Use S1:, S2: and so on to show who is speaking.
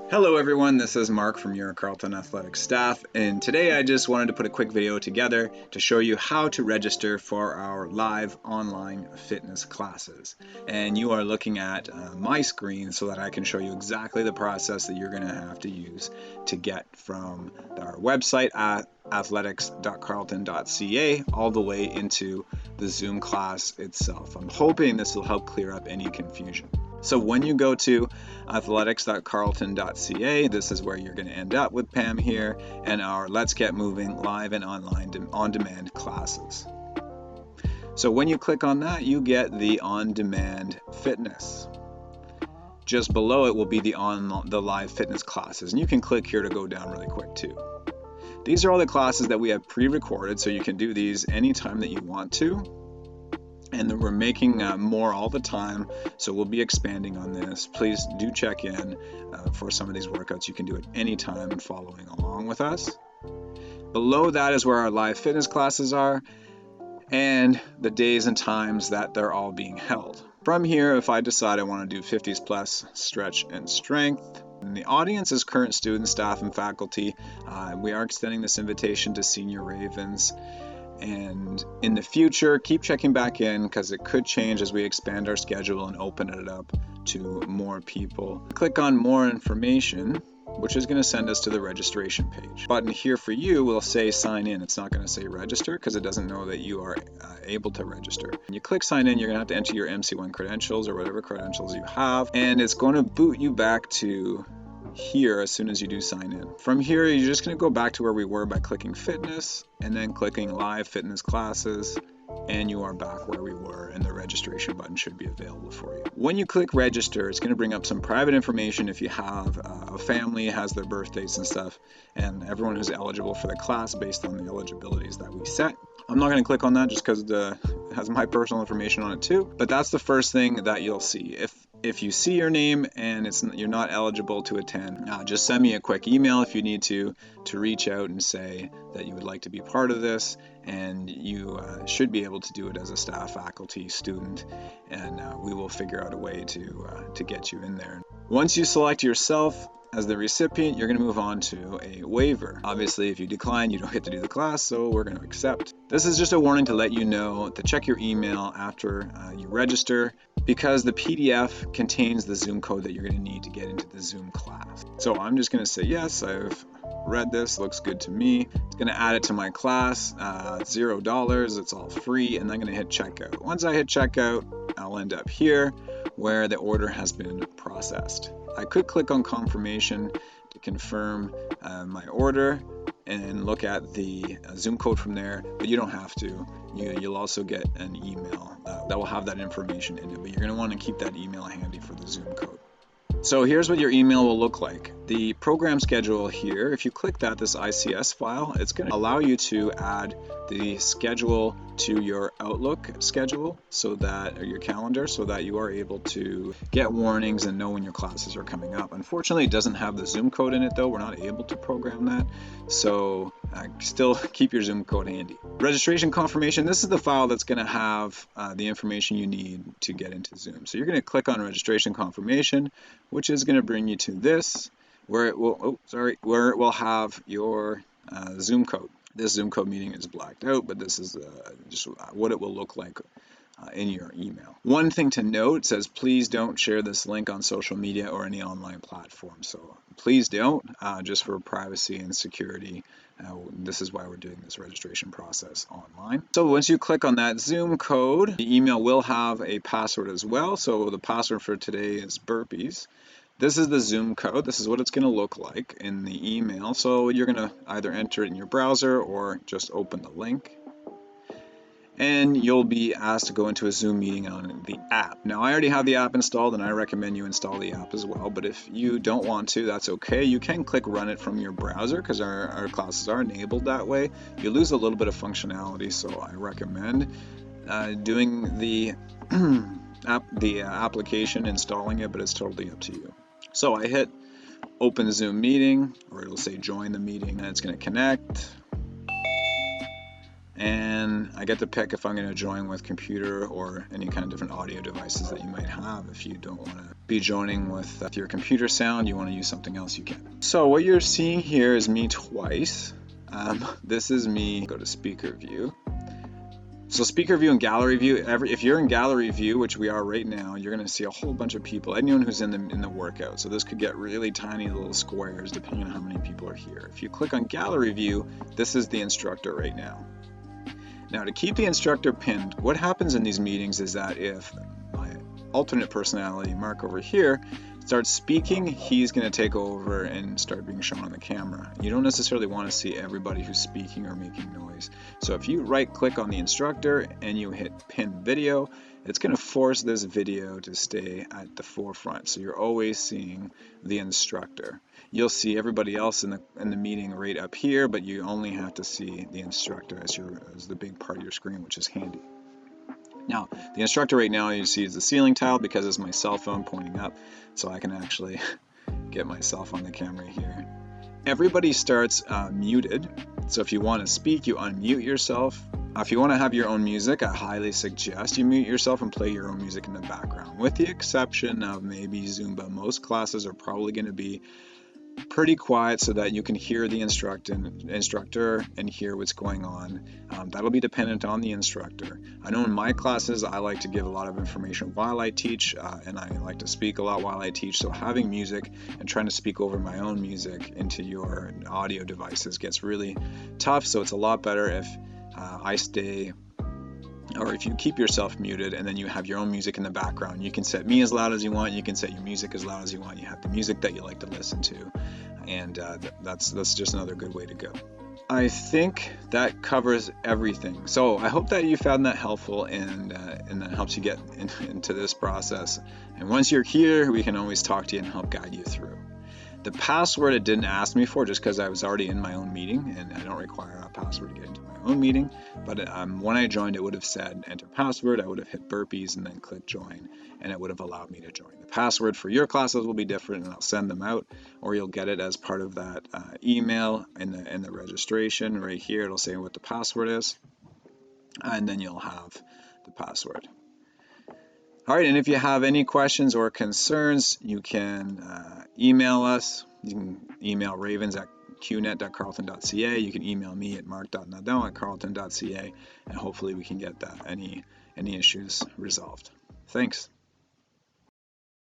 S1: Hello everyone, this is Mark from your Carleton Athletics staff, and today I just wanted to put a quick video together to show you how to register for our live online fitness classes. And you are looking at my screen so that I can show you exactly the process that you're going to have to use to get from our website at athletics.carleton.ca all the way into the Zoom class itself. I'm hoping this will help clear up any confusion. So when you go to athletics.carleton.ca, this is where you're going to end up with Pam here and our Let's Get Moving live and online on-demand classes. So when you click on that, you get the on-demand fitness. Just below it will be the live fitness classes, and you can click here to go down really quick too. These are all the classes that we have pre-recorded, so you can do these anytime that you want to. And we're making more all the time, so we'll be expanding on this. Please do check in for some of these workouts. You can do it anytime following along with us. Below that is where our live fitness classes are and the days and times that they're all being held. From here, if I decide I want to do 50s plus stretch and strength, and the audience is current students, staff, and faculty. We are extending this invitation to senior Ravens. And in the future, keep checking back in because it could change as we expand our schedule and open it up to more people. Click on more information, which is going to send us to the registration page. Button here for you will say sign in. It's not going to say register because it doesn't know that you are able to register. When you click sign in, you're going to have to enter your MC1 credentials or whatever credentials you have, and it's going to boot you back to here as soon as you do sign in. From here, you're just going to go back to where we were by clicking fitness and then clicking live fitness classes, and you are back where we were, and the registration button should be available for you. When you click register, it's going to bring up some private information if you have a family, has their birthdays and stuff, and everyone who's eligible for the class based on the eligibilities that we set. I'm not going to click on that just because it has my personal information on it too, but that's the first thing that you'll see. If you see your name and you're not eligible to attend, just send me a quick email if you need to reach out and say that you would like to be part of this, and you should be able to do it as a staff, faculty, student, and we will figure out a way to get you in there. Once you select yourself as the recipient, you're going to move on to a waiver. Obviously, if you decline, you don't get to do the class, so we're going to accept. This is just a warning to let you know to check your email after you register, because the PDF contains the Zoom code that you're going to need to get into the Zoom class. So I'm just going to say yes, I've read this, looks good to me. It's going to add it to my class, $0, it's all free, and I'm going to hit checkout. Once I hit checkout, I'll end up here where the order has been processed. I could click on confirmation to confirm my order and look at the Zoom code from there, but you don't have to. You'll also get an email that will have that information in it, but you're going to want to keep that email handy for the Zoom code. So here's what your email will look like. The program schedule here, if you click that, this ICS file, it's going to allow you to add the schedule to your Outlook schedule, or your calendar, so that you are able to get warnings and know when your classes are coming up. Unfortunately, it doesn't have the Zoom code in it though. We're not able to program that, so still keep your Zoom code handy. Registration confirmation, this is the file that's going to have the information you need to get into Zoom. So you're going to click on registration confirmation, which is going to bring you to this, where it will have your Zoom code. This Zoom code meeting is blacked out, but this is just what it will look like in your email. One thing to note says, please don't share this link on social media or any online platform. So please don't, just for privacy and security. This is why we're doing this registration process online. So once you click on that Zoom code, the email will have a password as well. So the password for today is burpees. This is the Zoom code. This is what it's going to look like in the email. So you're going to either enter it in your browser or just open the link. And you'll be asked to go into a Zoom meeting on the app. Now, I already have the app installed, and I recommend you install the app as well. But if you don't want to, that's okay. You can click run it from your browser because our classes are enabled that way. You lose a little bit of functionality, so I recommend doing the application, installing it, but it's totally up to you. So I hit open Zoom meeting, or it'll say join the meeting, and it's going to connect. And I get to pick if I'm going to join with computer or any kind of different audio devices that you might have. If you don't want to be joining with your computer sound, you want to use something else, you can. So what you're seeing here is me twice. This is me. Go to speaker view. So speaker view and gallery view, if you're in gallery view, which we are right now, you're going to see a whole bunch of people, anyone who's in the workout. So this could get really tiny little squares depending on how many people are here. If you click on gallery view, this is the instructor right now. Now, to keep the instructor pinned, what happens in these meetings is that if my alternate personality, Mark over here, starts speaking, he's going to take over and start being shown on the camera. You don't necessarily want to see everybody who's speaking or making noise. So if you right click on the instructor and you hit pin video, it's going to force this video to stay at the forefront. So you're always seeing the instructor. You'll see everybody else in the meeting right up here, but you only have to see the instructor as the big part of your screen, which is handy. Now, the instructor right now you see is the ceiling tile because it's my cell phone pointing up, so I can actually get myself on the camera here. Everybody starts muted, so if you want to speak, you unmute yourself. If you want to have your own music, I highly suggest you mute yourself and play your own music in the background, with the exception of maybe Zumba. Most classes are probably going to be pretty quiet so that you can hear the instructor and hear what's going on. That'll be dependent on the instructor. I know in my classes I like to give a lot of information while I teach, and I like to speak a lot while I teach, so having music and trying to speak over my own music into your audio devices gets really tough, so it's a lot better if I stay, or if you keep yourself muted and then you have your own music in the background. You can set me as loud as you want, you can set your music as loud as you want, you have the music that you like to listen to, and that's just another good way to go. I think that covers everything. So I hope that you found that helpful and that helps you get into this process. And once you're here, we can always talk to you and help guide you through. The password it didn't ask me for just because I was already in my own meeting, and I don't require a password to get into my own meeting, but when I joined it would have said enter password. I would have hit burpees and then click join, and it would have allowed me to join. The password for your classes will be different, and I'll send them out, or you'll get it as part of that email in the registration. Right here it'll say what the password is, and then you'll have the password. All right, and if you have any questions or concerns, you can email us. You can email ravens@qnet.carleton.ca. You can email me at mark.nadon@carleton.ca, and hopefully we can get any issues resolved. Thanks.